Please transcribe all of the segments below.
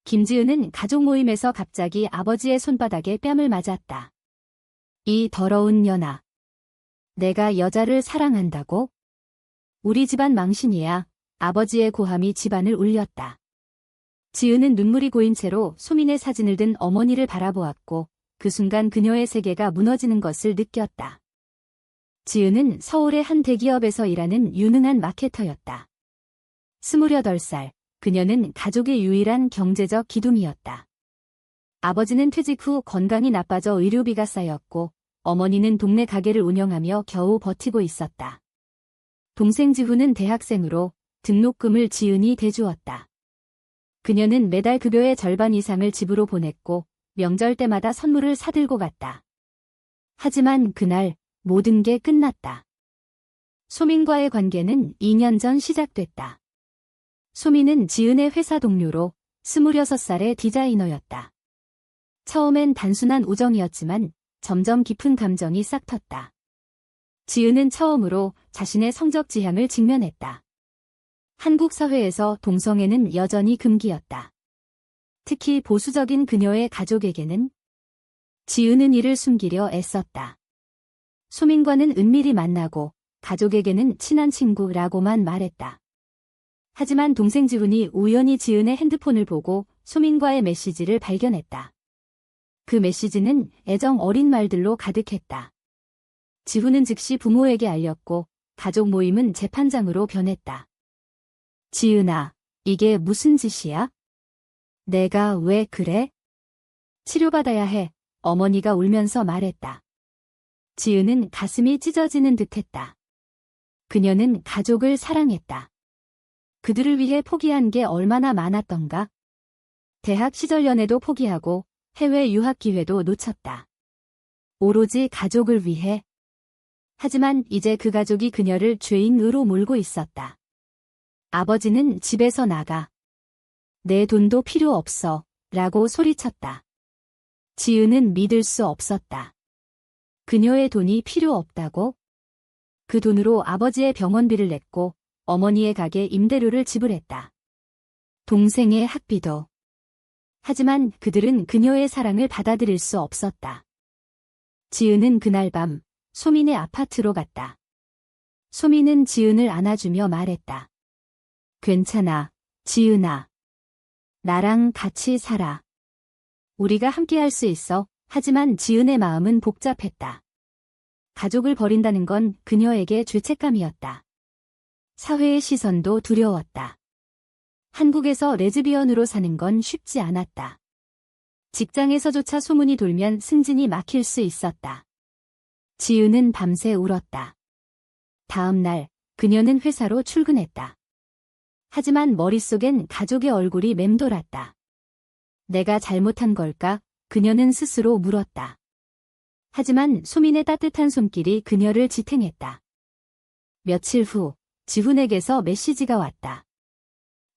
김지은은 가족 모임에서 갑자기 아버지의 손바닥에 뺨을 맞았다. 이 더러운 년아. 내가 여자를 사랑한다고? 우리 집안 망신이야. 아버지의 고함이 집안을 울렸다. 지은은 눈물이 고인 채로 소민의 사진을 든 어머니를 바라보았고 그 순간 그녀의 세계가 무너지는 것을 느꼈다. 지은은 서울의 한 대기업에서 일하는 유능한 마케터였다. 28살, 그녀는 가족의 유일한 경제적 기둥이었다. 아버지는 퇴직 후 건강이 나빠져 의료비가 쌓였고 어머니는 동네 가게를 운영하며 겨우 버티고 있었다. 동생 지훈은 대학생으로 등록금을 지은이 대주었다. 그녀는 매달 급여의 절반 이상을 집으로 보냈고 명절 때마다 선물을 사들고 갔다. 하지만 그날 모든 게 끝났다. 소민과의 관계는 2년 전 시작됐다. 소민은 지은의 회사 동료로 26살의 디자이너였다. 처음엔 단순한 우정이었지만 점점 깊은 감정이 싹텄다. 지은은 처음으로 자신의 성적 지향을 직면했다. 한국 사회에서 동성애는 여전히 금기였다. 특히 보수적인 그녀의 가족에게는. 지은은 이를 숨기려 애썼다. 소민과는 은밀히 만나고 가족에게는 친한 친구라고만 말했다. 하지만 동생 지훈이 우연히 지은의 핸드폰을 보고 소민과의 메시지를 발견했다. 그 메시지는 애정 어린 말들로 가득했다. 지훈은 즉시 부모에게 알렸고 가족 모임은 재판장으로 변했다. 지은아, 이게 무슨 짓이야? 내가 왜 그래? 치료받아야 해. 어머니가 울면서 말했다. 지은은 가슴이 찢어지는 듯했다. 그녀는 가족을 사랑했다. 그들을 위해 포기한 게 얼마나 많았던가. 대학 시절 연애도 포기하고 해외 유학 기회도 놓쳤다. 오로지 가족을 위해. 하지만 이제 그 가족이 그녀를 죄인으로 몰고 있었다. 아버지는 집에서 나가. 내 돈도 필요 없어. 라고 소리쳤다. 지은은 믿을 수 없었다. 그녀의 돈이 필요 없다고? 그 돈으로 아버지의 병원비를 냈고 어머니의 가게 임대료를 지불했다. 동생의 학비도. 하지만 그들은 그녀의 사랑을 받아들일 수 없었다. 지은은 그날 밤 소민의 아파트로 갔다. 소민은 지은을 안아주며 말했다. 괜찮아, 지은아. 나랑 같이 살아. 우리가 함께 할 수 있어. 하지만 지은의 마음은 복잡했다. 가족을 버린다는 건 그녀에게 죄책감이었다. 사회의 시선도 두려웠다. 한국에서 레즈비언으로 사는 건 쉽지 않았다. 직장에서조차 소문이 돌면 승진이 막힐 수 있었다. 지은은 밤새 울었다. 다음 날 그녀는 회사로 출근했다. 하지만 머릿속엔 가족의 얼굴이 맴돌았다. 내가 잘못한 걸까? 그녀는 스스로 물었다. 하지만 소민의 따뜻한 손길이 그녀를 지탱했다. 며칠 후 지훈에게서 메시지가 왔다.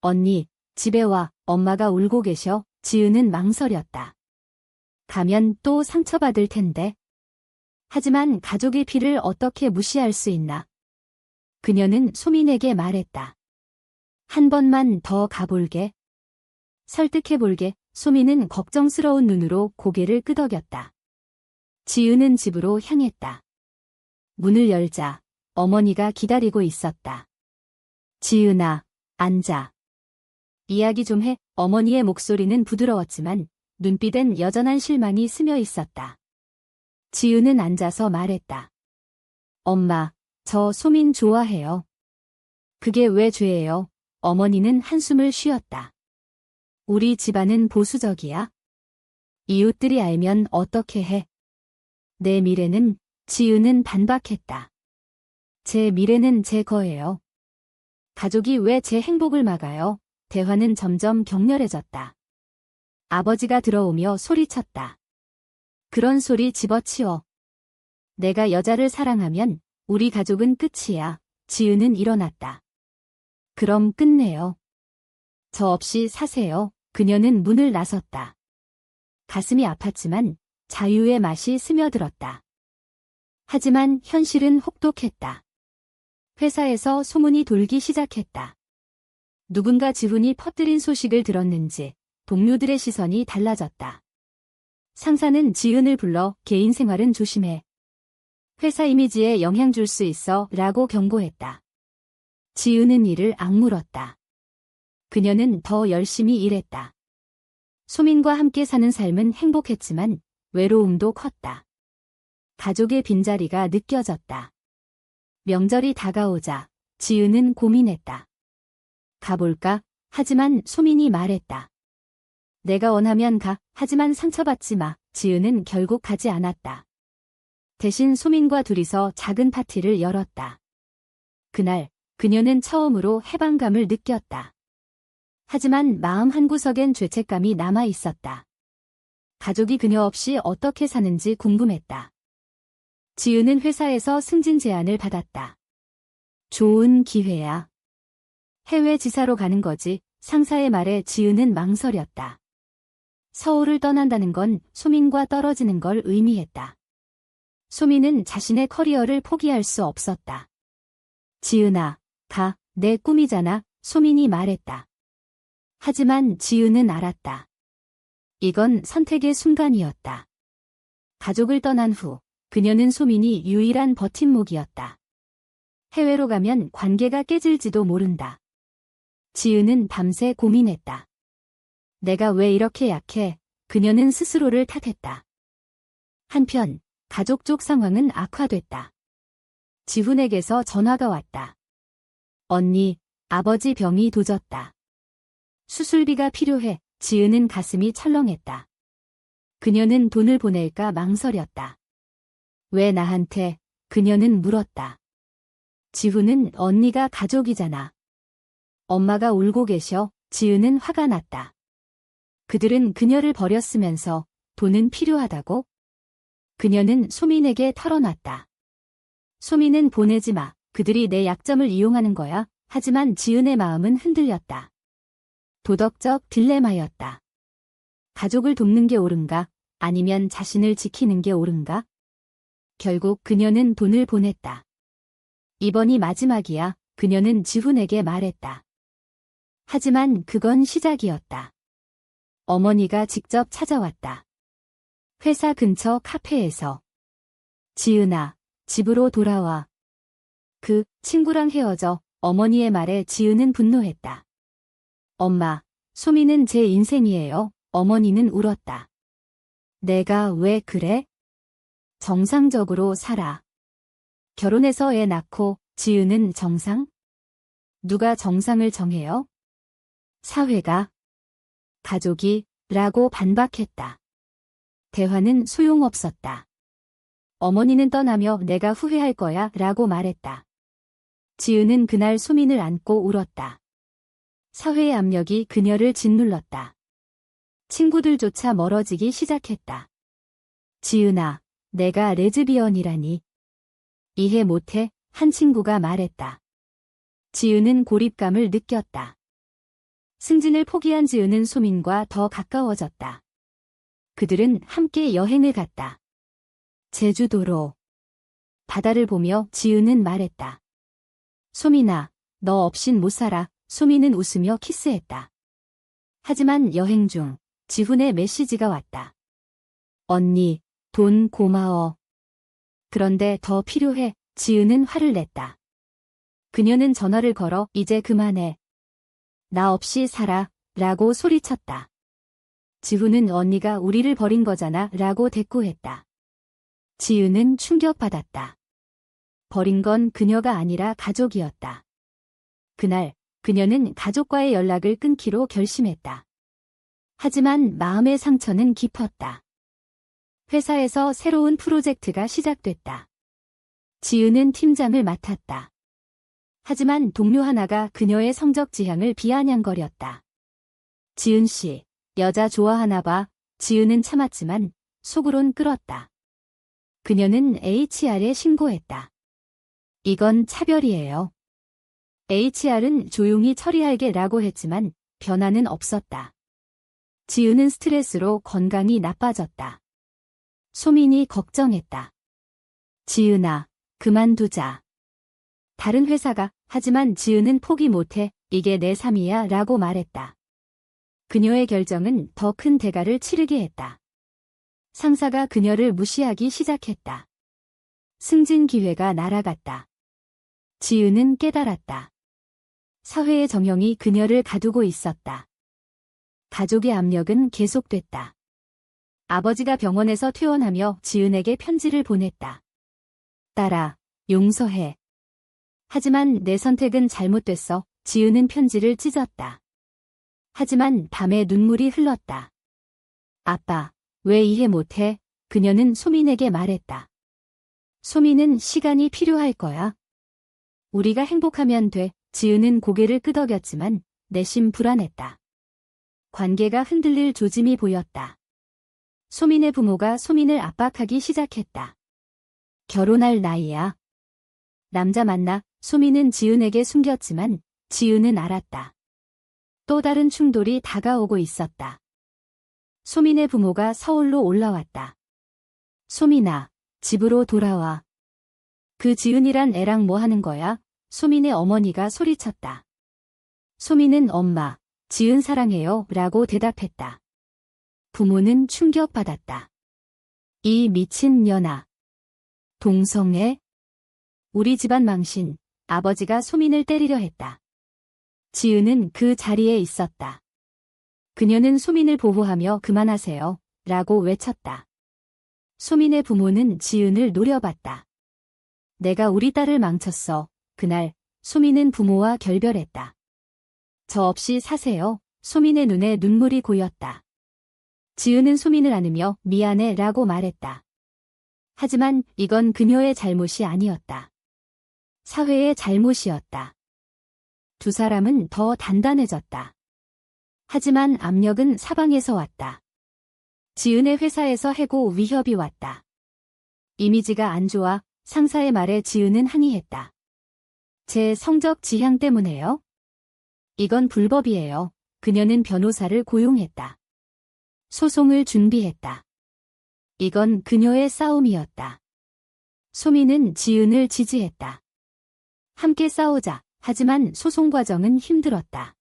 언니, 집에 와. 엄마가 울고 계셔. 지은은 망설였다. 가면 또 상처받을 텐데. 하지만 가족의 피를 어떻게 무시할 수 있나. 그녀는 소민에게 말했다. 한 번만 더 가볼게. 설득해볼게. 소민은 걱정스러운 눈으로 고개를 끄덕였다. 지은은 집으로 향했다. 문을 열자 어머니가 기다리고 있었다. 지은아, 앉아. 이야기 좀 해. 어머니의 목소리는 부드러웠지만 눈빛엔 여전한 실망이 스며 있었다. 지은은 앉아서 말했다. 엄마, 저 소민 좋아해요. 그게 왜 죄예요? 어머니는 한숨을 쉬었다. 우리 집안은 보수적이야. 이웃들이 알면 어떻게 해? 내 미래는. 지은은 반박했다. 제 미래는 제 거예요. 가족이 왜 제 행복을 막아요? 대화는 점점 격렬해졌다. 아버지가 들어오며 소리쳤다. 그런 소리 집어치워. 내가 여자를 사랑하면 우리 가족은 끝이야. 지은은 일어났다. 그럼 끝내요. 저 없이 사세요. 그녀는 문을 나섰다. 가슴이 아팠지만 자유의 맛이 스며들었다. 하지만 현실은 혹독했다. 회사에서 소문이 돌기 시작했다. 누군가 지훈이 퍼뜨린 소식을 들었는지 동료들의 시선이 달라졌다. 상사는 지은을 불러 개인 생활은 조심해. 회사 이미지에 영향 줄 수 있어 라고 경고했다. 지은은 이를 악물었다. 그녀는 더 열심히 일했다. 소민과 함께 사는 삶은 행복했지만 외로움도 컸다. 가족의 빈자리가 느껴졌다. 명절이 다가오자 지은은 고민했다. 가볼까? 하지만 소민이 말했다. 내가 원하면 가. 하지만 상처받지 마. 지은은 결국 가지 않았다. 대신 소민과 둘이서 작은 파티를 열었다. 그날 그녀는 처음으로 해방감을 느꼈다. 하지만 마음 한구석엔 죄책감이 남아 있었다. 가족이 그녀 없이 어떻게 사는지 궁금했다. 지은은 회사에서 승진 제안을 받았다. 좋은 기회야. 해외 지사로 가는 거지. 상사의 말에 지은은 망설였다. 서울을 떠난다는 건 소민과 떨어지는 걸 의미했다. 소민은 자신의 커리어를 포기할 수 없었다. 지은아, 가. 내 꿈이잖아. 소민이 말했다. 하지만 지은은 알았다. 이건 선택의 순간이었다. 가족을 떠난 후 그녀는 소민이 유일한 버팀목이었다. 해외로 가면 관계가 깨질지도 모른다. 지은은 밤새 고민했다. 내가 왜 이렇게 약해? 그녀는 스스로를 탓했다. 한편 가족 쪽 상황은 악화됐다. 지훈에게서 전화가 왔다. 언니, 아버지 병이 도졌다. 수술비가 필요해. 지은은 가슴이 철렁했다. 그녀는 돈을 보낼까 망설였다. 왜 나한테? 그녀는 물었다. 지훈은 언니가 가족이잖아. 엄마가 울고 계셔. 지은은 화가 났다. 그들은 그녀를 버렸으면서 돈은 필요하다고? 그녀는 소민에게 털어놨다. 소민은 보내지 마. 그들이 내 약점을 이용하는 거야. 하지만 지은의 마음은 흔들렸다. 도덕적 딜레마였다. 가족을 돕는 게 옳은가? 아니면 자신을 지키는 게 옳은가? 결국 그녀는 돈을 보냈다. 이번이 마지막이야. 그녀는 지훈에게 말했다. 하지만 그건 시작이었다. 어머니가 직접 찾아왔다. 회사 근처 카페에서. 지은아, 집으로 돌아와. 그 친구랑 헤어져. 어머니의 말에 지은은 분노했다. 엄마, 소민은 제 인생이에요. 어머니는 울었다. 내가 왜 그래? 정상적으로 살아. 결혼해서 애 낳고. 지은은 정상? 누가 정상을 정해요? 사회가. 가족이. 라고 반박했다. 대화는 소용없었다. 어머니는 떠나며 내가 후회할 거야 라고 말했다. 지은은 그날 소민을 안고 울었다. 사회의 압력이 그녀를 짓눌렀다. 친구들조차 멀어지기 시작했다. 지은아, 내가 레즈비언이라니. 이해 못해? 한 친구가 말했다. 지은은 고립감을 느꼈다. 승진을 포기한 지은은 소민과 더 가까워졌다. 그들은 함께 여행을 갔다. 제주도로. 바다를 보며 지은은 말했다. 소민아, 너 없인 못 살아. 소민은 웃으며 키스했다. 하지만 여행 중 지훈의 메시지가 왔다. 언니, 돈 고마워. 그런데 더 필요해. 지은은 화를 냈다. 그녀는 전화를 걸어 이제 그만해. 나 없이 살아. 라고 소리쳤다. 지훈은 언니가 우리를 버린 거잖아. 라고 대꾸했다. 지은은 충격받았다. 버린 건 그녀가 아니라 가족이었다. 그날 그녀는 가족과의 연락을 끊기로 결심했다. 하지만 마음의 상처는 깊었다. 회사에서 새로운 프로젝트가 시작됐다. 지은은 팀장을 맡았다. 하지만 동료 하나가 그녀의 성적 지향을 비아냥거렸다. 지은 씨, 여자 좋아하나 봐. 지은은 참았지만 속으론 끓었다. 그녀는 HR에 신고했다. 이건 차별이에요. HR은 조용히 처리할게 라고 했지만 변화는 없었다. 지은은 스트레스로 건강이 나빠졌다. 소민이 걱정했다. 지은아, 그만두자. 다른 회사가. 하지만 지은은 포기 못해. 이게 내 삶이야 라고 말했다. 그녀의 결정은 더 큰 대가를 치르게 했다. 상사가 그녀를 무시하기 시작했다. 승진 기회가 날아갔다. 지은은 깨달았다. 사회의 정형이 그녀를 가두고 있었다. 가족의 압력은 계속됐다. 아버지가 병원에서 퇴원하며 지은에게 편지를 보냈다. 딸아, 용서해. 하지만 내 선택은 잘못됐어. 지은은 편지를 찢었다. 하지만 밤에 눈물이 흘렀다. 아빠, 왜 이해 못해? 그녀는 소민에게 말했다. 소민은 시간이 필요할 거야. 우리가 행복하면 돼. 지은은 고개를 끄덕였지만 내심 불안했다. 관계가 흔들릴 조짐이 보였다. 소민의 부모가 소민을 압박하기 시작했다. 결혼할 나이야. 남자 만나. 소민은 지은에게 숨겼지만 지은은 알았다. 또 다른 충돌이 다가오고 있었다. 소민의 부모가 서울로 올라왔다. 소민아, 집으로 돌아와. 그 지은이란 애랑 뭐 하는 거야? 소민의 어머니가 소리쳤다. 소민은 엄마, 지은 사랑해요 라고 대답했다. 부모는 충격받았다. 이 미친 년아. 동성애? 우리 집안 망신. 아버지가 소민을 때리려 했다. 지은은 그 자리에 있었다. 그녀는 소민을 보호하며 그만하세요 라고 외쳤다. 소민의 부모는 지은을 노려봤다. 내가 우리 딸을 망쳤어. 그날 소민은 부모와 결별했다. 저 없이 사세요. 소민의 눈에 눈물이 고였다. 지은은 소민을 안으며 미안해 라고 말했다. 하지만 이건 그녀의 잘못이 아니었다. 사회의 잘못이었다. 두 사람은 더 단단해졌다. 하지만 압력은 사방에서 왔다. 지은의 회사에서 해고 위협이 왔다. 이미지가 안 좋아. 상사의 말에 지은은 항의했다. 제 성적 지향 때문에요? 이건 불법이에요. 그녀는 변호사를 고용했다. 소송을 준비했다. 이건 그녀의 싸움이었다. 소민은 지은을 지지했다. 함께 싸우자. 하지만 소송 과정은 힘들었다.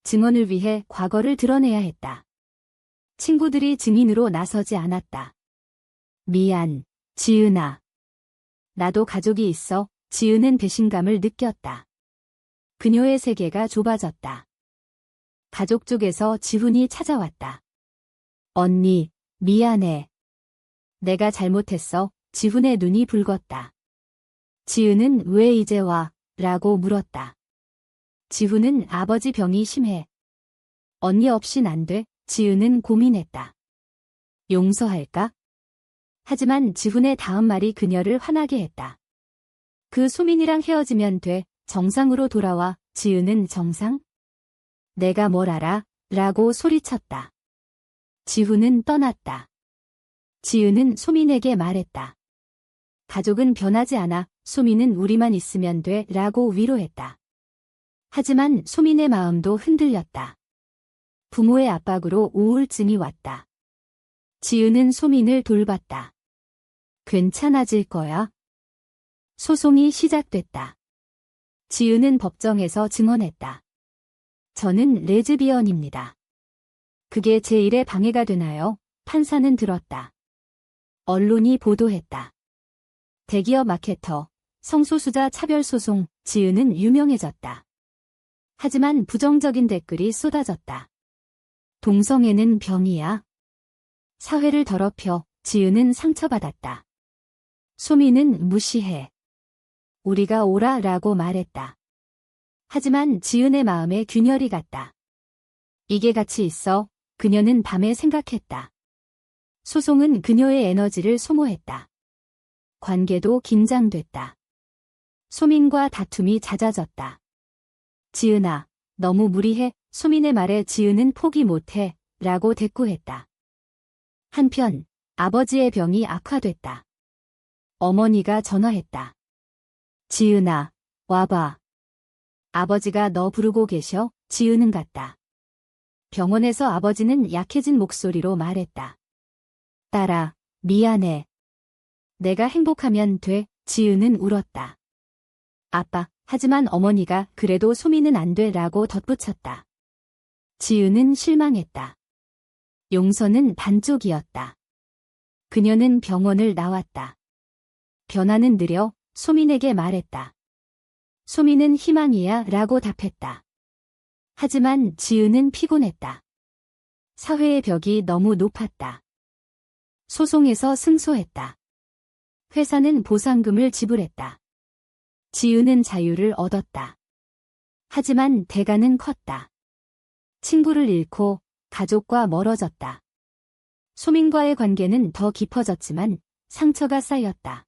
증언을 위해 과거를 드러내야 했다. 친구들이 증인으로 나서지 않았다. 미안, 지은아. 나도 가족이 있어. 지은은 배신감을 느꼈다. 그녀의 세계가 좁아졌다. 가족 쪽에서 지훈이 찾아왔다. 언니, 미안해. 내가 잘못했어. 지훈의 눈이 붉었다. 지은은 왜 이제 와? 라고 물었다. 지훈은 아버지 병이 심해. 언니 없인 안 돼. 지은은 고민했다. 용서할까? 하지만 지훈의 다음 말이 그녀를 화나게 했다. 그 소민이랑 헤어지면 돼. 정상으로 돌아와. 지은은 정상? 내가 뭘 알아? 라고 소리쳤다. 지훈은 떠났다. 지은은 소민에게 말했다. 가족은 변하지 않아. 소민은 우리만 있으면 돼. 라고 위로했다. 하지만 소민의 마음도 흔들렸다. 부모의 압박으로 우울증이 왔다. 지은은 소민을 돌봤다. 괜찮아질 거야. 소송이 시작됐다. 지은은 법정에서 증언했다. 저는 레즈비언입니다. 그게 제 일에 방해가 되나요? 판사는 들었다. 언론이 보도했다. 대기업 마케터, 성소수자 차별소송, 지은은 유명해졌다. 하지만 부정적인 댓글이 쏟아졌다. 동성애는 병이야. 사회를 더럽혀. 지은은 상처받았다. 소민은 무시해. 우리가 오라 라고 말했다. 하지만 지은의 마음에 균열이 갔다. 이게 같이 있어. 그녀는 밤에 생각했다. 소송은 그녀의 에너지를 소모했다. 관계도 긴장됐다. 소민과 다툼이 잦아졌다. 지은아, 너무 무리해. 소민의 말에 지은은 포기 못해. 라고 대꾸했다. 한편 아버지의 병이 악화됐다. 어머니가 전화했다. 지은아, 와봐. 아버지가 너 부르고 계셔. 지은은 갔다. 병원에서 아버지는 약해진 목소리로 말했다. 딸아, 미안해. 내가 행복하면 돼. 지은은 울었다. 아빠, 하지만 어머니가 그래도 소민은 안 돼 라고 덧붙였다. 지은은 실망했다. 용서는 반쪽이었다. 그녀는 병원을 나왔다. 변화는 느려 소민에게 말했다. 소민은 희망이야 라고 답했다. 하지만 지은은 피곤했다. 사회의 벽이 너무 높았다. 소송에서 승소했다. 회사는 보상금을 지불했다. 지은은 자유를 얻었다. 하지만 대가는 컸다. 친구를 잃고 가족과 멀어졌다. 소민과의 관계는 더 깊어졌지만 상처가 쌓였다.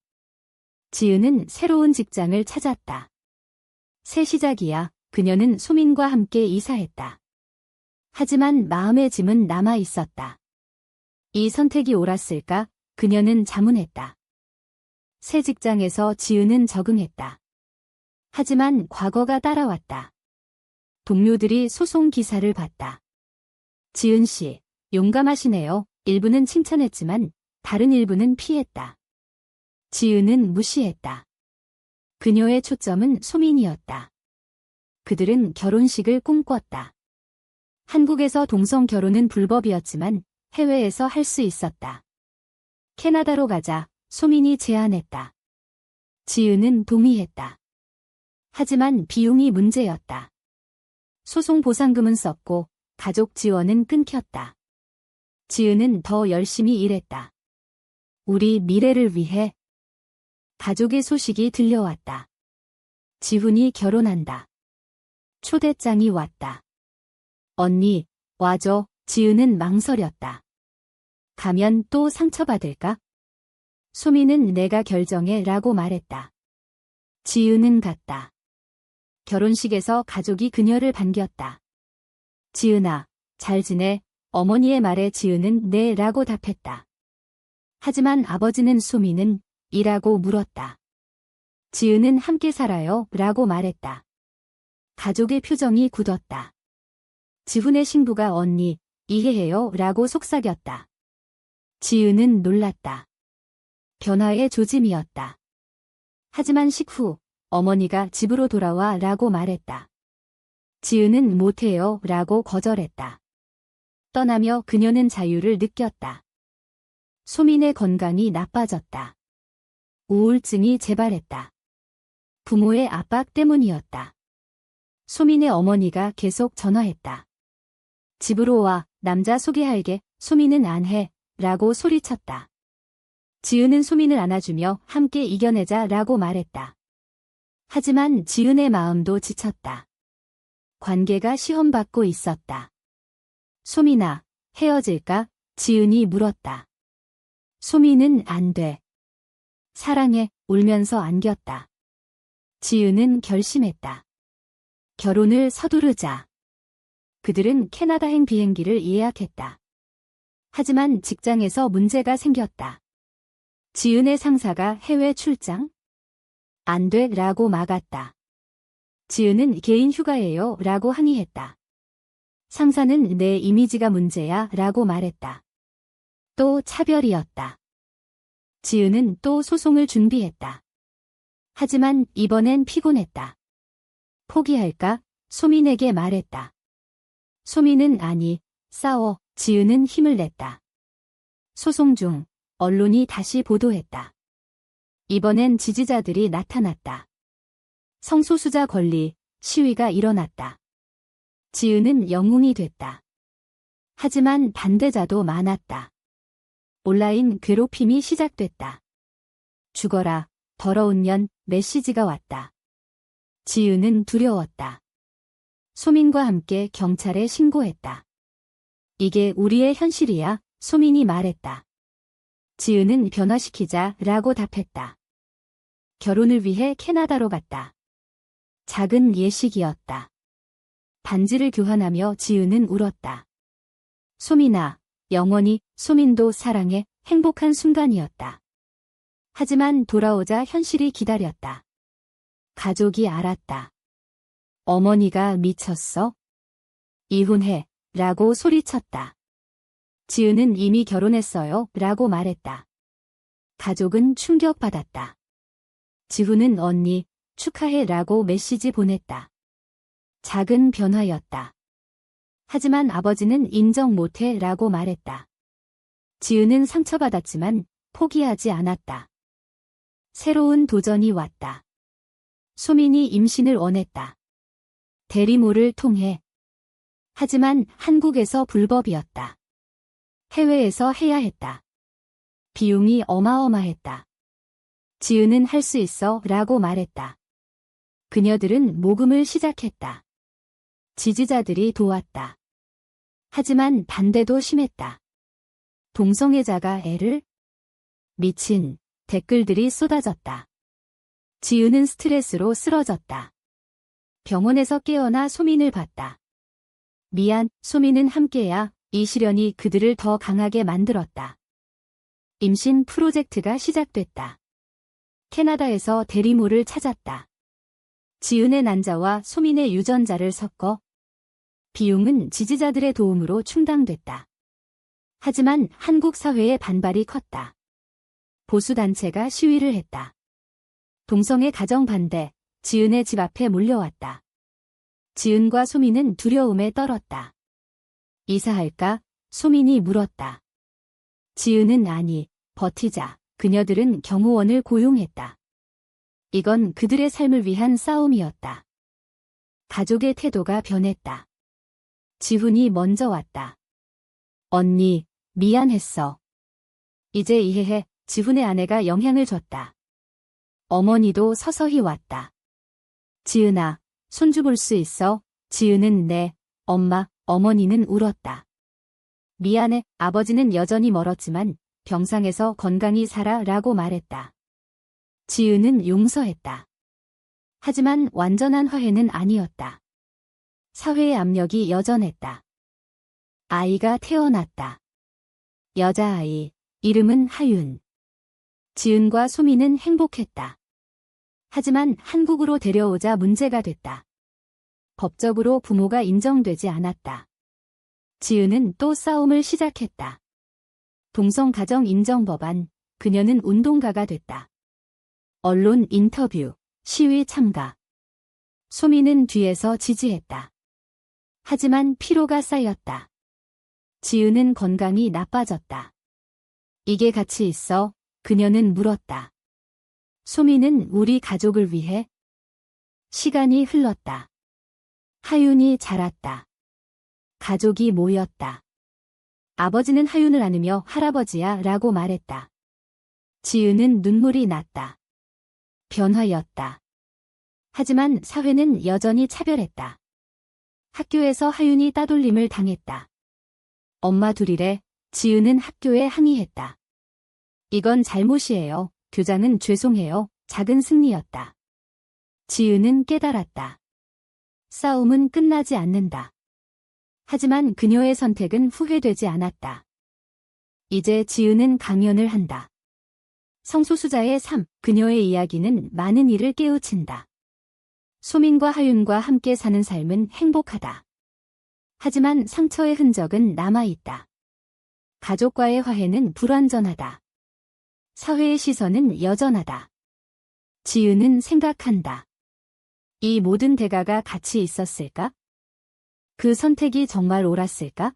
지은은 새로운 직장을 찾았다. 새 시작이야. 그녀는 소민과 함께 이사했다. 하지만 마음의 짐은 남아 있었다. 이 선택이 옳았을까? 그녀는 자문했다. 새 직장에서 지은은 적응했다. 하지만 과거가 따라왔다. 동료들이 소송 기사를 봤다. 지은 씨, 용감하시네요. 일부는 칭찬했지만 다른 일부는 피했다. 지은은 무시했다. 그녀의 초점은 소민이었다. 그들은 결혼식을 꿈꿨다. 한국에서 동성 결혼은 불법이었지만 해외에서 할 수 있었다. 캐나다로 가자, 소민이 제안했다. 지은은 동의했다. 하지만 비용이 문제였다. 소송 보상금은 썼고 가족 지원은 끊겼다. 지은은 더 열심히 일했다. 우리 미래를 위해. 가족의 소식이 들려왔다. 지훈이 결혼한다. 초대장이 왔다. 언니, 와줘. 지은은 망설였다. 가면 또 상처받을까? 소민은 내가 결정해 라고 말했다. 지은은 갔다. 결혼식에서 가족이 그녀를 반겼다. 지은아, 잘 지내? 어머니의 말에 지은은 네 라고 답했다. 하지만 아버지는 소민은 이라고 물었다. 지은은 함께 살아요 라고 말했다. 가족의 표정이 굳었다. 지훈의 신부가 언니, 이해해요 라고 속삭였다. 지은은 놀랐다. 변화의 조짐이었다. 하지만 식후 어머니가 집으로 돌아와 라고 말했다. 지은은 못해요 라고 거절했다. 떠나며 그녀는 자유를 느꼈다. 소민의 건강이 나빠졌다. 우울증이 재발했다. 부모의 압박 때문이었다. 소민의 어머니가 계속 전화했다. 집으로 와, 남자 소개할게. 소민은 안 해, 라고 소리쳤다. 지은은 소민을 안아주며 함께 이겨내자 라고 말했다. 하지만 지은의 마음도 지쳤다. 관계가 시험받고 있었다. 소민아, 헤어질까? 지은이 물었다. 소민은 안 돼. 사랑해, 울면서 안겼다. 지은은 결심했다. 결혼을 서두르자. 그들은 캐나다행 비행기를 예약했다. 하지만 직장에서 문제가 생겼다. 지은의 상사가 해외 출장? 안 돼 라고 막았다. 지은은 개인 휴가예요 라고 항의했다. 상사는 내 이미지가 문제야 라고 말했다. 또 차별이었다. 지은은 또 소송을 준비했다. 하지만 이번엔 피곤했다. 포기할까? 소민에게 말했다. 소민은 아니, 싸워. 지은은 힘을 냈다. 소송 중 언론이 다시 보도했다. 이번엔 지지자들이 나타났다. 성소수자 권리 시위가 일어났다. 지은은 영웅이 됐다. 하지만 반대자도 많았다. 온라인 괴롭힘이 시작됐다. 죽어라, 더러운 년 메시지가 왔다. 지은은 두려웠다. 소민과 함께 경찰에 신고했다. 이게 우리의 현실이야, 소민이 말했다. 지은은 변화시키자 라고 답했다. 결혼을 위해 캐나다로 갔다. 작은 예식이었다. 반지를 교환하며 지은은 울었다. 소민아, 영원히 소민도 사랑해. 행복한 순간이었다. 하지만 돌아오자 현실이 기다렸다. 가족이 알았다. 어머니가 미쳤어? 이혼해 라고 소리쳤다. 지은은 이미 결혼했어요 라고 말했다. 가족은 충격받았다. 지훈은 언니 축하해 라고 메시지 보냈다. 작은 변화였다. 하지만 아버지는 인정 못해 라고 말했다. 지은은 상처받았지만 포기하지 않았다. 새로운 도전이 왔다. 소민이 임신을 원했다. 대리모를 통해. 하지만 한국에서 불법이었다. 해외에서 해야 했다. 비용이 어마어마했다. 지은은 할 수 있어 라고 말했다. 그녀들은 모금을 시작했다. 지지자들이 도왔다. 하지만 반대도 심했다. 동성애자가 애를? 미친 댓글들이 쏟아졌다. 지은은 스트레스로 쓰러졌다. 병원에서 깨어나 소민을 봤다. 미안, 소민은 함께야. 이 시련이 그들을 더 강하게 만들었다. 임신 프로젝트가 시작됐다. 캐나다에서 대리모를 찾았다. 지은의 난자와 소민의 유전자를 섞어. 비용은 지지자들의 도움으로 충당됐다. 하지만 한국 사회의 반발이 컸다. 보수단체가 시위를 했다. 동성애 가정 반대, 지은의 집 앞에 몰려왔다. 지은과 소민은 두려움에 떨었다. 이사할까? 소민이 물었다. 지은은 아니, 버티자. 그녀들은 경호원을 고용했다. 이건 그들의 삶을 위한 싸움이었다. 가족의 태도가 변했다. 지훈이 먼저 왔다. 언니, 미안했어. 이제 이해해. 지훈의 아내가 영향을 줬다. 어머니도 서서히 왔다. 지은아, 손주 볼 수 있어? 지은은 네, 엄마, 어머니는 울었다. 미안해, 아버지는 여전히 멀었지만 병상에서 건강히 살아 라고 말했다. 지은은 용서했다. 하지만 완전한 화해는 아니었다. 사회의 압력이 여전했다. 아이가 태어났다. 여자아이, 이름은 하윤. 지은과 소민은 행복했다. 하지만 한국으로 데려오자 문제가 됐다. 법적으로 부모가 인정되지 않았다. 지은은 또 싸움을 시작했다. 동성가정 인정 법안, 그녀는 운동가가 됐다. 언론 인터뷰, 시위 참가. 소민은 뒤에서 지지했다. 하지만 피로가 쌓였다. 지은은 건강이 나빠졌다. 이게 가치 있어? 그녀는 물었다. 소민은 우리 가족을 위해. 시간이 흘렀다. 하윤이 자랐다. 가족이 모였다. 아버지는 하윤을 안으며 할아버지야 라고 말했다. 지은은 눈물이 났다. 변화였다. 하지만 사회는 여전히 차별했다. 학교에서 하윤이 따돌림을 당했다. 엄마 둘이래. 지은은 학교에 항의했다. 이건 잘못이에요. 교장은 죄송해요. 작은 승리였다. 지은은 깨달았다. 싸움은 끝나지 않는다. 하지만 그녀의 선택은 후회되지 않았다. 이제 지은은 강연을 한다. 성소수자의 삶, 그녀의 이야기는 많은 이를 깨우친다. 소민과 하윤과 함께 사는 삶은 행복하다. 하지만 상처의 흔적은 남아있다. 가족과의 화해는 불완전하다. 사회의 시선은 여전하다. 지은은 생각한다. 이 모든 대가가 가치 있었을까? 그 선택이 정말 옳았을까?